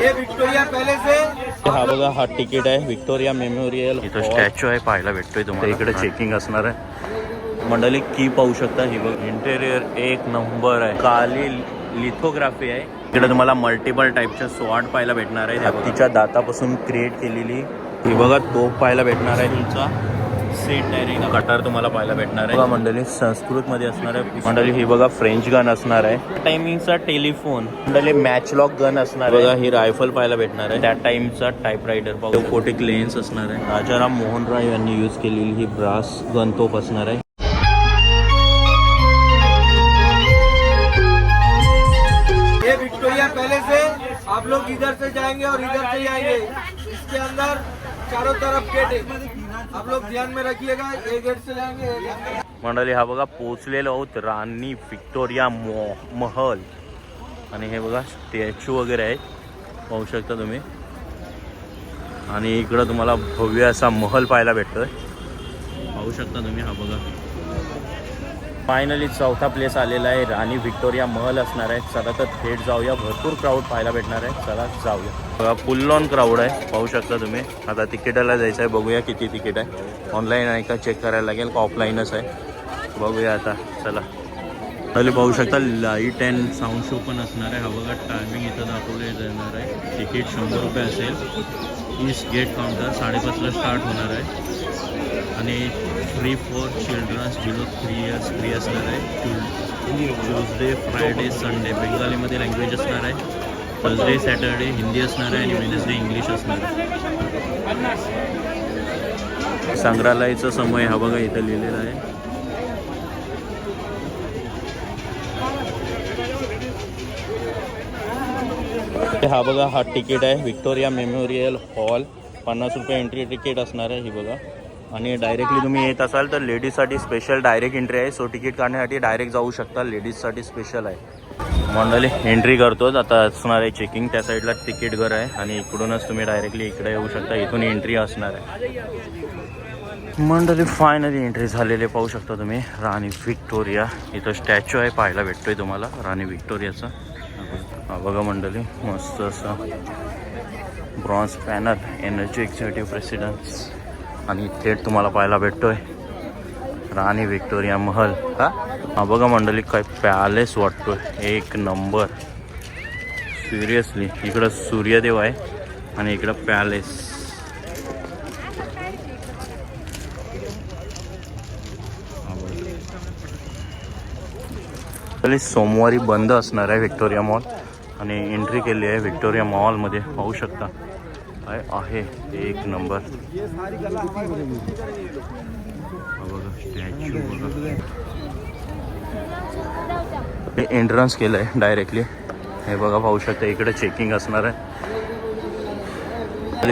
ये विक्टोरिया पहले से हा बघा, हा तिकीट आहे विक्टोरिया मेमोरियल. इथं स्टॅच्यू आहे, पाहायला भेटतोय तुम्हाला. इकडे चेकिंग असणार आहे. मंडळी की पाहू शकता. ही बघ, इंटेरियर एक नंबर आहे. काली लिथोग्राफी आहे. इकडे तुम्हाला मल्टिपल टाईपच्या स्वॉर्ड पाहायला भेटणार आहे. हत्तीच्या दातापासून क्रिएट केलेली ही बघा तोफ पाहायला भेटणार आहे. तुमचा सेट डायरेक्ट कटार तुम्हाला पाहायला भेटणार आहे. बघा मंडळी, संस्कृत मध्ये असणार आहे. मंडळी ही बघा फ्रेंच गन असणार आहे. टायमिंगचा टेलिफोन. मंडळी मॅच लॉक गन असणार आहे. बघा ही रायफल पाहायला भेटणार आहे. त्या टाइमचा टाइप रायटर पाहू. फोटिक लेन्स असणार आहे. राजाराम मोहन राय यांनी यूज केलेली ही ब्रास गन तोफ असणार आहे. ये विक्टोरिया पहले से आप लोग इधर से जाएंगे और इधर से जाएंगे. इसके अंदर चारों तरफ गेट है, आप लोग ध्यान में रखिएगा. ये गेट से जाएंगे. मंडळी हा बघा पोचलेलो आहोत राणी विक्टोरिया महल. आणि हे बघा स्टॅच्यू वगैरे आहेत, पाहू शकता तुम्ही. आणि इकडं तुम्हाला भव्य असा महल पाहायला भेटतोय, पाहू शकता तुम्ही. हा बघा फायनली चौथा प्लेस आलेला आहे. राणी विक्टोरिया महल असणार आहे. चला तर थेट जाऊया. भरपूर क्राऊड पाहायला भेटणार आहे. चला जाऊया. बघा फुल ऑन क्राऊड आहे, पाहू शकता तुम्ही. आता तिकीटाला जायचं आहे, बघूया किती तिकीट आहे. ऑनलाईन आहे का चेक करायला लागेल का ऑफलाईनच आहे, बघूया आता. चला पहिले पाहू शकता लाईट अँड साऊंड शो पण असणार आहे. हा बघा टायमिंग इथं दाखवले जाणार आहे. तिकीट 100 रुपये असेल. ईस्ट गेट काउंटर 5:30ला स्टार्ट होणार आहे. आणि free for childrens below 3 years free असणार आहे. ट्यूजडे फ्रायडे संडे बेंगालीमध्ये लँग्वेज असणार आहे. थर्सडे सॅटर्डे हिंदी असणार आहे. आणि वेडनेसडे इंग्लिश असणार आहे. संग्रहालयाचा समय हा बघा इथं लिहिलेला आहे. हा बघा, हा तिकीट आहे विक्टोरिया मेमोरियल हॉल. 50 रुपये एंट्री तिकीट असणार आहे. ही बघा. आणि डायरेक्टली तुम्ही येत असाल तर लेडीजसाठी स्पेशल डायरेक्ट एंट्री आहे. सो तिकीट काढण्यासाठी डायरेक्ट जाऊ शकता. लेडीजसाठी स्पेशल आहे. मंडळी एंट्री करतोच आता असणार आहे चेकिंग. त्या साईडला तिकीट घर आहे आणि इकडूनच तुम्ही डायरेक्टली इकडे येऊ शकता. इथून एंट्री असणार आहे. मंडळी फायनली एंट्री झालेले पाहू शकता तुम्ही. राणी विक्टोरिया इथं स्टॅच्यू आहे, पाहायला भेटतोय तुम्हाला राणी विक्टोरियाचा. हा बघा मंडळी, मस्त असं bronze panel, energy executive presidents. आणि थेट तुम्हाला पाहायला भेटतोय राणी विक्टोरिया महल. हा बघा मंडळी, काय पॅलेस वाटतोय, एक नंबर. सिरियसली इकडं सूर्यदेव आहे आणि इकडं पॅलेस. सोमवारी बंद असणार आहे विक्टोरिया मॉल. आणि एंट्री केली आहे विक्टोरिया मॉलमध्ये, पाहू शकता. काय आहे एक नंबर. बघा स्टॅच्यू बघा. हे एंट्रन्स केलं आहे डायरेक्टली. हे बघा पाहू शकता. इकडे चेकिंग असणार आहे.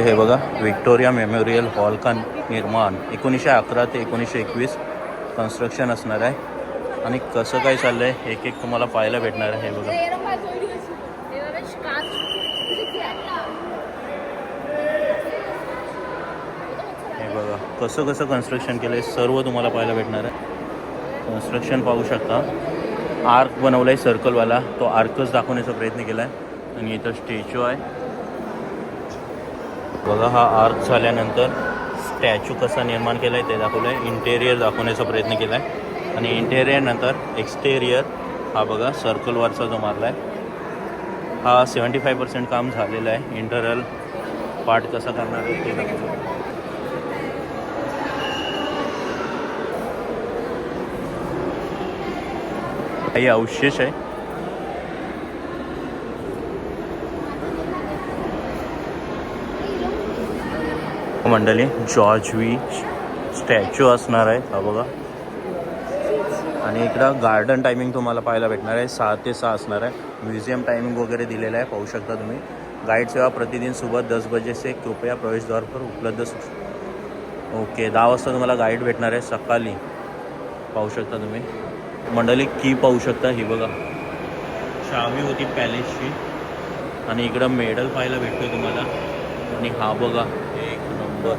हे बघा विक्टोरिया मेमोरियल हॉल का निर्माण 1911 ते 1921 कन्स्ट्रक्शन असणार आहे. आणि कसं काय चाललं आहे एक एक तुम्हाला पाहायला भेटणार आहे. हे बघा बघा कसं कसं कन्स्ट्रक्शन केलं आहे, सर्व तुम्हाला पाहायला भेटणार आहे. कन्स्ट्रक्शन पाहू शकता. आर्क बनवला आहे सर्कलवाला, तो आर्कच दाखवण्याचा प्रयत्न केला आहे. आणि इथं स्टॅच्यू आहे बघा. हा आर्क झाल्यानंतर स्टॅच्यू कसा निर्माण केला आहे ते दाखवलं आहे. इंटेरियर दाखवण्याचा प्रयत्न केला आहे. आणि इंटेरियर नंतर एक्सटेरियर हा बघा सर्कलवरचा जो मारला आहे हा 75% काम झालेलं आहे. इंटरनल पार्ट कसा करणार आहे ते दाखवलं. काही अवशेष आहे. मंडळी जॉर्ज वी स्टॅच्यू असणार आहे हा बघा. आणि इकडं गार्डन टायमिंग तुम्हाला पाहायला भेटणार आहे. 6 ते 6 असणार आहे. म्युझियम टायमिंग वगैरे दिलेलं आहे, पाहू शकता तुम्ही. गाईड सेवा प्रतिदिन सुबह 10 बजे से कृपया प्रवेशद्वार पर उपलब्ध. ओके 10 वाजता तुम्हाला गाईड भेटणार आहे सकाळी, पाहू शकता तुम्ही. मंडळी की पाहू शकता. ही बघा चावी होती पॅलेसची. आणि इकडं मेडल पाहायला भेटतोय तुम्हाला. आणि हा बघा एक नंबर.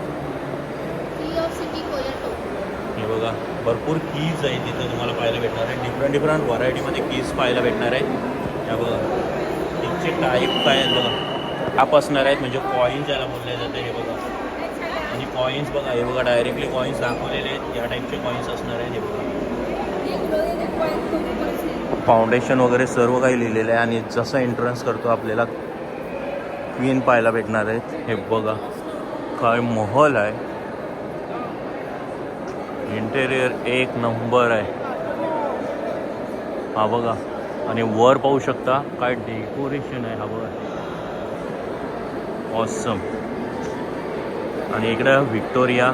हे बघा भरपूर कीज आहे तिथं तुम्हाला पाहायला भेटणार आहे. डिफरंट व्हरायटीमध्ये कीज पाहायला भेटणार आहे. या बघा कीजचे टाईप काय आहेत बघा. ॲप असणार आहेत, म्हणजे कॉईन्स ज्याला बोलले जाते. हे बघा, आणि कॉईन्स बघा, हे बघा डायरेक्टली कॉईन्स दाखवलेले आहेत. या टाईपचे कॉईन्स असणार आहेत. हे बघा, फाउंडेशन वगैरे सर्व काही लिहिलेलं आहे. आणि जसं एंट्रन्स करतो आपल्याला क्वीन पाहायला भेटणार आहेत. हे बघा काय महल आहे, इंटेरियर एक नंबर आहे. हा बघा, आणि वर पाहू शकता काय डेकोरेशन आहे. हा बघा, ऑसम. आणि इकडे व्हिक्टोरिया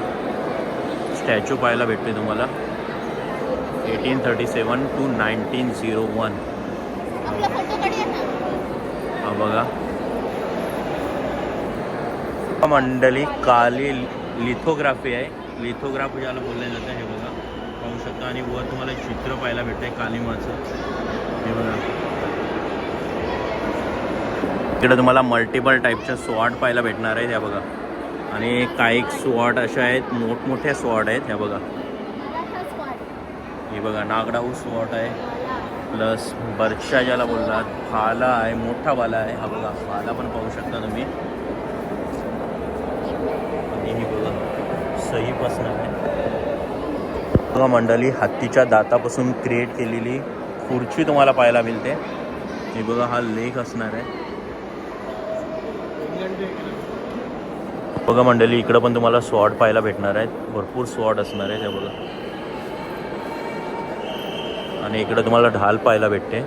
स्टॅच्यू पाहायला भेटते तुम्हाला, 1837 to 1901. हा बघा मंडळी, काली लिथोग्राफी आहे. लिथोग्राफी ज्याला बोलले जातं. हे बघा पाहू शकता. आणि वर तुम्हाला चित्र पाहायला भेटतंय कालिमाचं. हे बघा, इकडे तुम्हाला मल्टिपल टाईपच्या स्वॉर्ड पाहायला भेटणार आहेत. ह्या बघा, आणि काही स्वॉर्ड अशा आहेत, मोठमोठ्या स्वॉर्ड आहेत. ह्या बघा, हे बघा नागडाऊ स्वॉर्ड आहे, प्लस बर्चा ज्याला बोलतात, भाला आहे, मोठा भाला आहे. हा बघा, भाला पण पाहू शकता तुम्ही. आणि ही बघा सही असणार आहे. बघा मंडळी, हत्तीच्या दातापासून क्रिएट केलेली खुर्ची तुम्हाला पाहायला मिळते. हे बघा, हा लेख असणार आहे. बघा मंडळी, इकडं पण तुम्हाला स्वॉर्ड पाहायला भेटणार आहेत. भरपूर स्वॉर्ड असणार आहेत. हे बघा, आणि इकडं तुम्हाला ढाल पाहायला भेटते.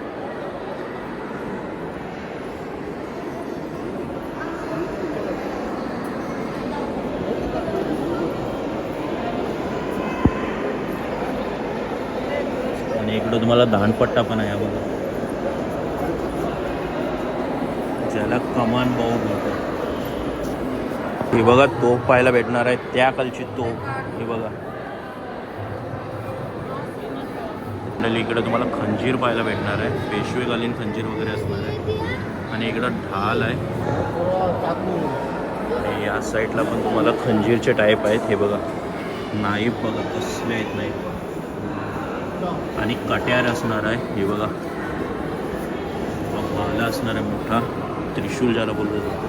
आणि इकडं तुम्हाला दांडपट्टा पण आहे. बघा, ज्याला कमान भाऊ बोलतात. हे बघा, तोफ पाहायला भेटणार आहे, त्या कालची तोफ. हे बघा, इकडं तुम्हाला खंजीर पाहायला भेटणार आहे, पेशवेकालीन खंजीर वगैरे असणार आहे. आणि इकडं ढाल आहे. आणि या साईडला पण तुम्हाला खंजीरचे टाईप आहेत. हे बघा, नाईफ बघा कसले आहेत नाईफ. आणि कट्यार असणार आहे. हे बघा, भाला असणार आहे मोठा, त्रिशूल ज्याला बोललं जातं.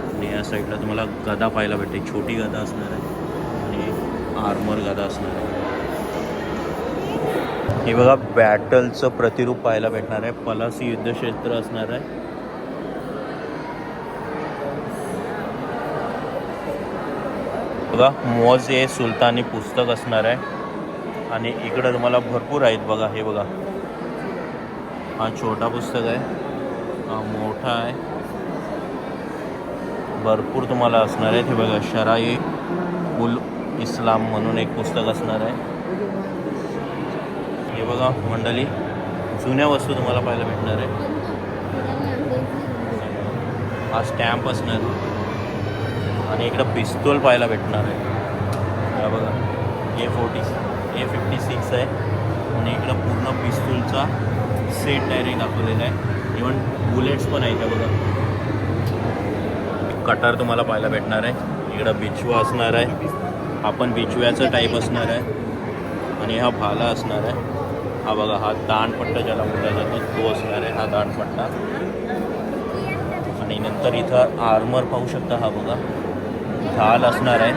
आणि या साईडला तुम्हाला गदा पाहायला भेटते, छोटी गदा असणार आहे. आणि आर्मर गदा असणार आहे. हे बघा, बॅटलचं प्रतिरूप पाहायला भेटणार आहे, पलासी युद्धक्षेत्र असणार आहे. बघा, मौज ए सुलतानी पुस्तक असणार आहे. आणि इकडं तुम्हाला भरपूर आहेत. बघा, हे बघा, हा छोटा पुस्तक आहे, हा मोठा आहे, भरपूर तुम्हाला असणार आहेत. हे बघा, शराई उल इस्लाम म्हणून एक पुस्तक असणार आहे. हे बघा मंडळी, जुन्या वस्तू तुम्हाला पाहायला भेटणार आहे. हा स्टॅम्प असणार. आणि इकडं पिस्तूल पाहायला भेटणार आहे. हा बघा, A56 आहे. आणि इकडं पूर्ण पिस्तूलचा सेट डायरेक्ट दाखवलेला आहे. इव्हन बुलेट्स पण आहेत. बघा, कटार तुम्हाला पाहायला भेटणार आहे. इकडं बिचवा असणार आहे, हा पण बिचव्याचं टाईप असणार आहे. आणि हा भाला असणार आहे. हा बघा, हा दांडपट्टा ज्याला बोलला जातो तो असणार आहे, हा दांडपट्टा. आणि नंतर इथं आर्मर पाहू शकता. हा बघा, ढाल असणार आहे.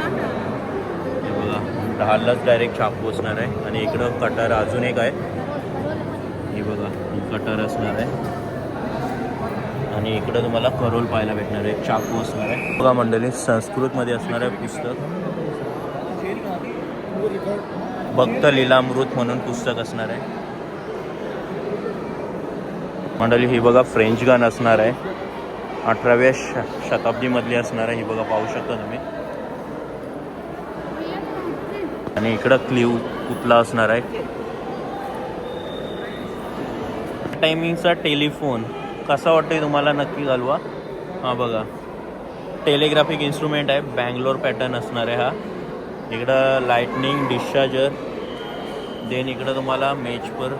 हे बघा, ढाललाच डायरेक्ट चाकू असणार आहे. आणि इकडं कटार अजून एक आहे. हे बघा, कटार असणार आहे. आणि इकडं तुम्हाला करोल पाहायला भेटणार आहे, चाकू असणार आहे. बघा मंडळी, संस्कृतमध्ये असणार आहे पुस्तक, भक्त लीलामृत म्हणून पुस्तक असणार आहे. मंडळी, ही बघा फ्रेंच गन असणार आहे, 18व्या शताब्दीमधली असणार आहे. ही बघा, पाहू शकता तुम्ही. आणि इकडं क्लीव पुतला असणार आहे. टायमिंगचा टेलिफोन कसा वाटतोय तुम्हाला नक्की घालवा. हा बघा, टेलिग्राफिक इन्स्ट्रुमेंट आहे, बँगलोर पॅटर्न असणार आहे. हा इकडं लाइटनिंग डिस्चार्जर. देन इकडं तुम्हाला मेचपर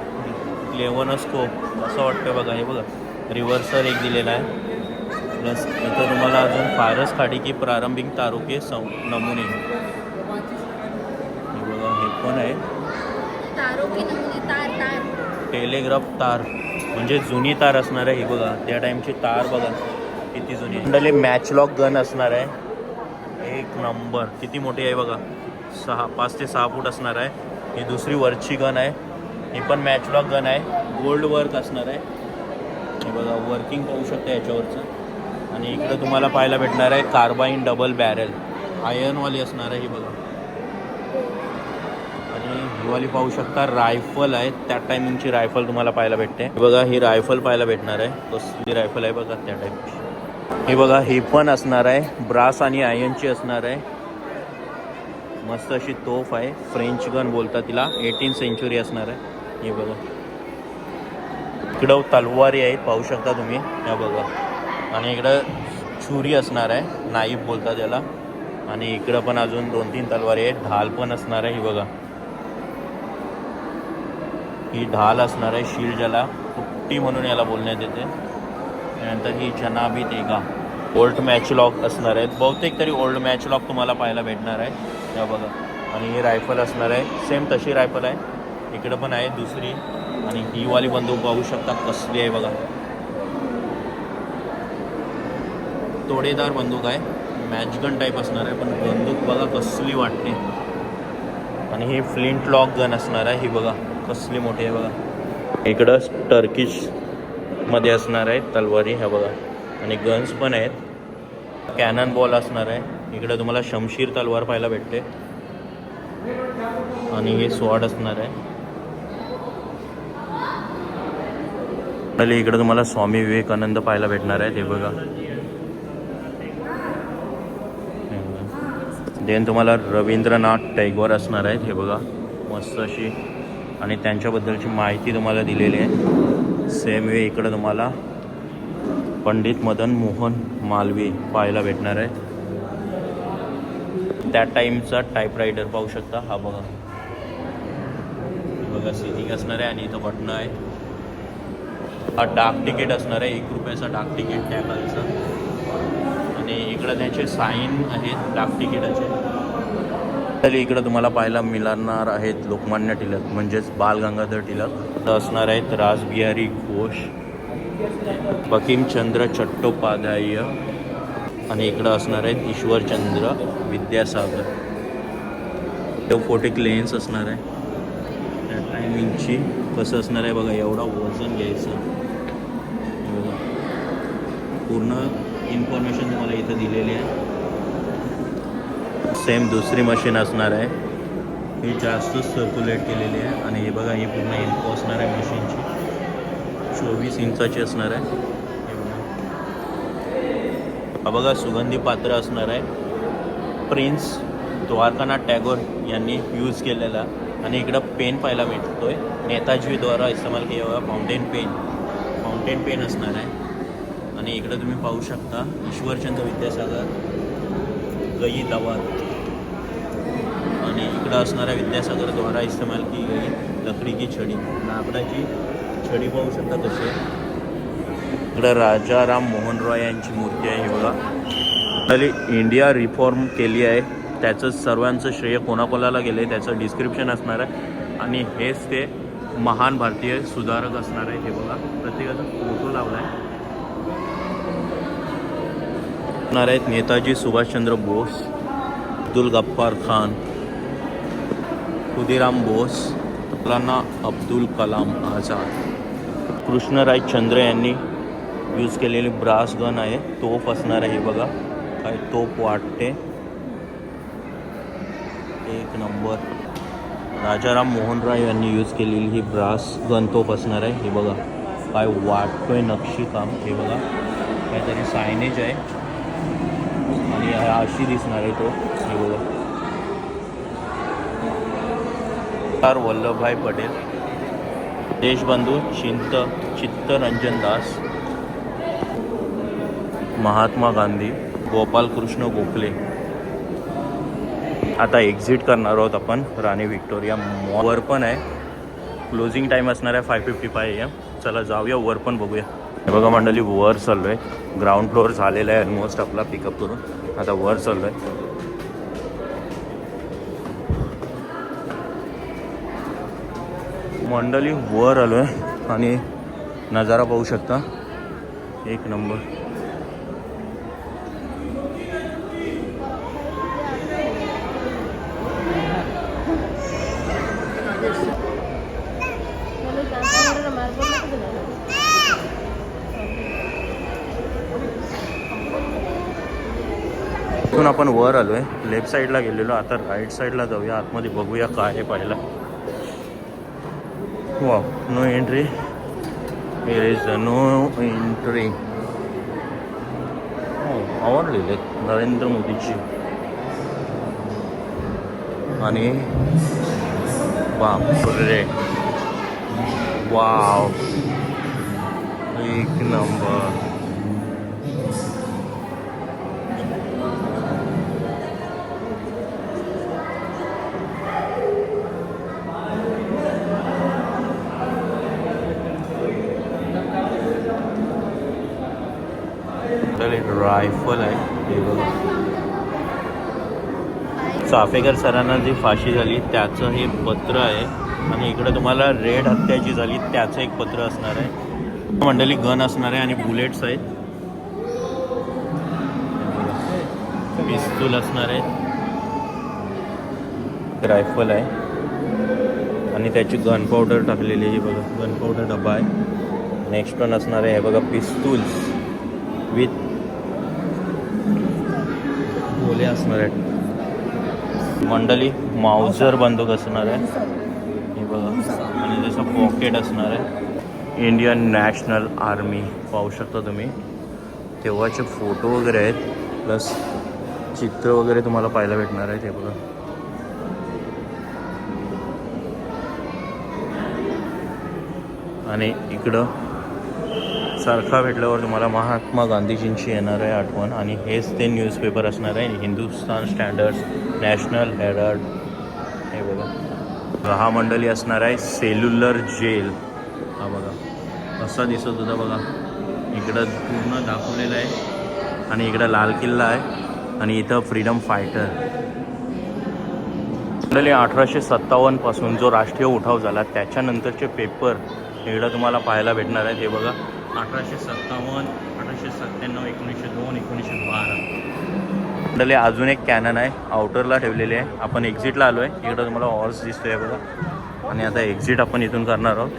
क्लेवनोस्कोप असं वाटतं. बघा, हे बघा, रिव्हर्सर एक दिलेला आहे. प्लस इथं तुम्हाला अजून फारस खाडी की प्रारंभिक तारोके नमुने. हे बघा, हे पण आहे टेलिग्राफ तार, म्हणजे जुनी तार असणार आहे. ही बघा, त्या टाईमची तार बघा किती जुनी आहे. मंडळी मॅच लॉक गन असणार आहे. एक नंबर. किती मोठी आहे बघा. 5 ते 6 फूट असणार आहे. ही दुसरी वरची गन आहे. ही पण मॅच लॉक गन आहे. गोल्ड वर्क असणार आहे. हे बघा वर्किंग पाहू शकता याच्यावरचं. आणि इकडं तुम्हाला पाहायला भेटणार आहे कार्बाईन डबल बॅरेल आयर्नवाली असणार आहे ही बघा. आणि ही वाली पाहू शकता रायफल आहे. त्या टायमिंगची रायफल तुम्हाला पाहायला भेटते. बघा ही रायफल पाहायला भेटणार आहे. कसली रायफल आहे बघा त्या टाईपची. हे बघा ही पण असणार आहे. ब्रास आणि आयर्नची असणार आहे. मस्त अशी तोफ आहे. फ्रेंच गन बोलतात तिला. 18th सेंचुरी असणार आहे. हे बघा इकडं तलवारी आहेत पाहू शकता तुम्ही. या बघा. आणि इकडं छुरी असणार आहे. नाईफ बोलतात त्याला. आणि इकडं पण अजून 2-3 तलवारी आहेत. ढाल पण असणार आहे. ही बघा ही ढाल असणार आहे. शील्ड ज्याला कुट्टी म्हणून याला बोलण्यात येते. त्यानंतर ही जनाबी तेगा ओल्ड मॅच लॉक असणार आहेत. बहुतेक तरी ओल्ड मॅच लॉक तुम्हाला पाहायला भेटणार आहे. या बघा. आणि ही रायफल असणार आहे. सेम तशी रायफल आहे. इकडं पण आहे दुसरी. आणि ही वाली बंदूक पाहू शकता कसली आहे बघा. तोडेदार बंदूक आहे. मॅच गन टाईप असणार आहे. पण बंदूक बघा कसली वाटते. आणि ही फ्लिंट लॉक गन असणार आहे. ही बघा कसली मोठी आहे बघा. इकडं टर्किश मध्ये असणार आहे तलवारी. ह्या बघा. आणि गन्स पण आहेत. कॅनन बॉल असणार आहे. इकडं तुम्हाला शमशीर तलवार पाहायला भेटते. आणि हे स्वॉर्ड असणार आहे. इकडे तुम्हाला स्वामी विवेकानंद पाहायला भेटणार आहे. ते बघा. देन तुम्हाला रवींद्रनाथ टैगोर असणार आहेत. हे बघा मस्त अशी. आणि त्यांच्याबद्दलची माहिती तुम्हाला दिलेली आहे. सेम वे इकडं तुम्हाला पंडित मदन मोहन मालवीय पाहायला भेटणार आहे. त्या टाईमचा टाईपरायटर पाहू शकता. हा बघा. बघा सीटिंग असणार आहे. आणि इथं बटणं आहे. हा डाक तिकीट असणार आहे. 1 रुपयाचा डाक तिकीट त्या खालचं. आणि इकडं त्याचे साईन आहेत डाक तिकिटाचे. तर इकडं तुम्हाला पाहायला मिळणार आहेत लोकमान्य टिळक म्हणजेच बाल गंगाधर टिळक असणार आहेत. रासबिहारी घोष, बंकिमचंद्र चट्टोपाध्याय. आणि इकडं असणार आहेत ईश्वरचंद्र विद्यासागर. फोटिक लेन्स असणार आहे. त्या टायमिंगची कसं असणार आहे बघा. एवढा वजन घ्यायचं बघा. पूर्ण इन्फॉर्मेशन तुम्हाला इथं दिलेली आहे. सेम दुसरी मशीन असणार आहे. ही जास्त सर्क्युलेट केलेली आहे. आणि हे बघा ही पूर्ण इन्फो असणार आहे मशीनची. 24 इंचाची असणार आहे. हा बघा सुगंधी पात्र असणार आहे. प्रिन्स द्वारकानाथ टागोर यांनी यूज केलेला. आणि इकडं पेन पाहायला भेटतोय. नेताजीद्वारा इस्तेमाल केलेला फाउंटेन पेन असणार आहे. आणि इकडं तुम्ही पाहू शकता ईश्वरचंद्र विद्यासागर गई दवात. आणि इकडं असणाऱ्या विद्यासागरद्वारा इस्तेमाल की गई लकडी की छडी, लाकडाची छडी पाहू शकता कशी आहे. इकडं राजाराम मोहन रॉय यांची मूर्ती आहे. हे बघा. तरी इंडिया रिफॉर्म केली आहे त्याचं सर्वांचं श्रेय कोणाकोणाला गेलं आहे त्याचं डिस्क्रिप्शन असणार आहे. आणि हेच ते महान भारतीय सुधारक असणार आहे. हे बघा प्रत्येकाचा फोटो लावला आहे. असणार आहेत नेताजी सुभाषचंद्र बोस, अब्दुल गफ्फार खान, खुदीराम बोस, मौलाना अब्दुल कलाम आझाद. कृष्णराय चंद्र यांनी यूज केलेली ब्रास गन आहे. तोफ असणार आहे. बघा काय तोफ वाटते. 1 नंबर. राजाराम मोहन राय यांनी यूज केलेली ही ब्रास गन तोफ असणार आहे. हे बघा काय वाटतोय नक्षी काम. हे बघा काहीतरी सायनेज आहे. आणि अशी दिसणार आहे तो. हे बघा. सरदार वल्लभभाई पटेल, देशबंधू चित्तरंजन दास, महात्मा गांधी, गोपालकृष्ण गोखले. आता एक्झिट करणार आहोत आपण राणी व्हिक्टोरिया मॉल. वर पण आहे. क्लोजिंग टाईम असणार आहे 5:55 AM. चला जाऊया वर पण बघूया. हे बघा मंडळी वर चाललो आहे. ग्राउंड फ्लोअर झालेला आहे ऑलमोस्ट आपला पिकअप करून. आता वर चाललो आहे. मंडळी वर आलो आहे आणि नजारा पाहू शकता. 1 नंबर. इथून आपण वर आलो आहे, लेफ्ट साईडला गेलेलो, आता राईट साईडला जाऊया, आतमध्ये बघूया काय आहे पाहायला. वा, no entry, here is no entry. आवडलेले नरेंद्र मोदीची. आणि बापरे, वाव, एक नंबर. रायफल आहे हे बघा. चाफेकर सरांना जी फाशी झाली त्याचं हे पत्र आहे. आणि इकडे तुम्हाला रेड हत्या जी झाली त्याचं एक पत्र असणार आहे. मंडळी गन असणार आहे आणि बुलेट्स आहेत, पिस्तूल असणार आहेत, रायफल आहे आणि त्याची गन पावडर टाकलेली आहे बघा. गन पावडर डबा आहे. नेक्स्ट वन असणार आहे हे बघा, पिस्तूल्स विथ गोले असणार आहेत. मंडळी माउजर बंदूक असणार आहे हे बघा. आणि त्याचं पॉकेट असणार आहे. इंडियन नॅशनल आर्मी पाहू शकता तुम्ही. तेव्हाचे फोटो वगैरे आहेत, प्लस चित्र वगैरे तुम्हाला पाहायला भेटणार आहे हे बघा. आणि इकडं सारखा भेटल्यावर तुम्हाला महात्मा गांधीजींची येणार आहे आठवण. आणि हेच ते न्यूजपेपर असणार आहे, हिंदुस्तान स्टँडर्ड, नॅशनल हेराल्ड हे बघा. हा मंडळी असणार आहे सेल्युलर जेल. हा बघा असा दिसत होता बघा. इकडं पूर्ण दाखवलेलं आहे आणि इकडं लाल किल्ला आहे आणि इथं फ्रीडम फायटर. मंडळी 1857 पासून जो राष्ट्रीय उठाव झाला त्याच्यानंतरचे पेपर इकडं तुम्हाला पाहायला भेटणार आहेत हे बघा. 1857, 1897, 1902, 1912. मंडळी अजून एक कॅनन आहे, आउटरला ठेवलेली आहे. आपण एक्झिटला आलो आहे. इकडं तुम्हाला हॉर्स दिसतोय बघा. आणि आता एक्झिट आपण इथून करणार आहोत.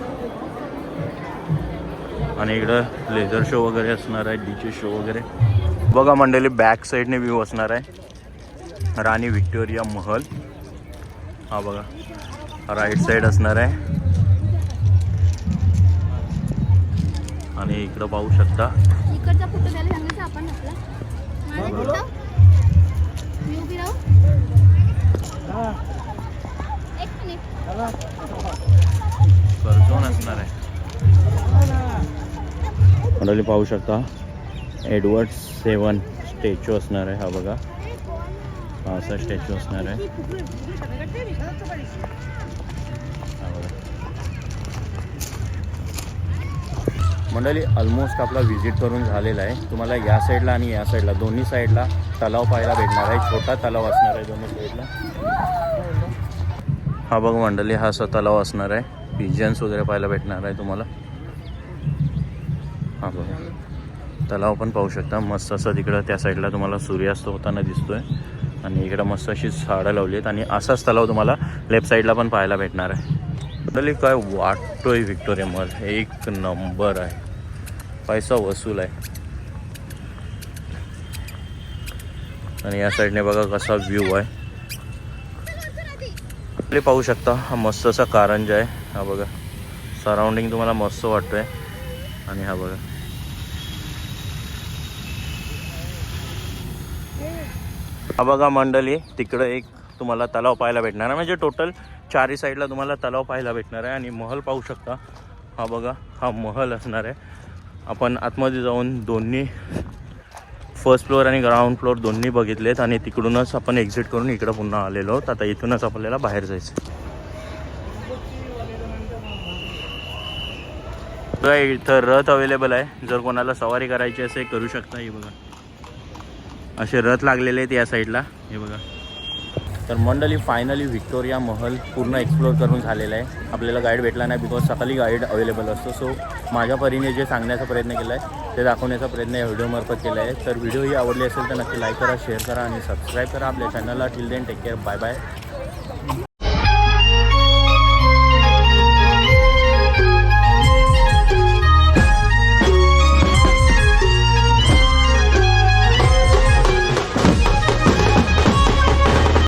आणि इकडं लेझर शो वगैरे असणार आहे, डीजे शो वगैरे बघा. मंडळी बॅक साईडने व्ह्यू असणार आहे राणी व्हिक्टोरिया महल. हा बघा राईट साईड असणार आहे. आणि इकडं पाहू शकता. इकडचा फोटो द्यायला सांगायचं आपण आपला. माझा फोटो मी उभी राहू. एक मिनिट. कर्जोन असणार आहे. मंडळी पाहू शकता एडवर्ड 7 स्टॅच्यू असणार आहे. हा बघा हा असा स्टॅच्यू असणार आहे. मंडळी ऑलमोस्ट आपला व्हिजिट करून झालेला आहे. तुम्हाला या साईडला आणि या साईडला दोन्ही साईडला तलाव पाहायला भेटणार आहे. छोटा तलाव असणार आहे दोन्ही साईडला. हा बघ मंडळी हा असा तलाव असणार आहे. पिजन्स वगैरे पाहायला भेटणार आहे तुम्हाला. हा बघा तलाव पण पाहू शकता. मस्त असं तिकडं त्या साईडला तुम्हाला सूर्यास्त होताना दिसतोय. आणि इकडं मस्त अशी झाडं लावली आहेत. आणि असाच तलाव तुम्हाला लेफ्ट साईडला पण पाहायला भेटणार आहे. मंडळी काय वाटतोय व्हिक्टोरिया महल एक नंबर आहे. पैसा वसूल आहे. आणि या साईडने बघा कसा व्ह्यू आहे. आपले पाहू शकता हा मस्त असा कारंजा आहे. हा बघा सराउंडिंग तुम्हाला मस्त वाटतोय. आणि हा बघा हा बघा मंडळी तिकडं एक तुम्हाला तलाव पाहायला भेटणार आहे. म्हणजे टोटल 4 साईडला तुम्हाला तलाव पाहायला भेटणार आहे. आणि महल पाहू शकता. हा बघा हा महल असणार आहे. आपण आतमध्ये जाऊन दोन्ही फर्स्ट फ्लोअर आणि ग्राउंड फ्लोअर दोन्ही बघितलेत. आणि तिकडूनच आपण एक्झिट करून इकडं पुन्हा आलेलो आहोत. आता इथूनच आपल्याला बाहेर जायचं. इथं रथ अवेलेबल आहे. जर कोणाला सवारी करायची असेल करू शकता. हे बघा असे रथ लागलेले आहेत या साईडला. हे बघा. तर मंडळी फायनली व्हिक्टोरिया महल पूर्ण एक्सप्लोअर करून झालेला आहे. आपल्याला गाईड भेटला नाही बिकॉज सकाळी गाईड अवेलेबल असतो. सो माझ्या परीने जे सांगण्याचा प्रयत्न केला आहे ते दाखवण्याचा प्रयत्न या व्हिडिओमार्फत केला आहे. तर व्हिडिओ ही आवडली असेल तर नक्की लाईक करा, शेअर करा आणि सबस्क्राईब करा आपल्या चॅनलला. Till then take care. Bye bye.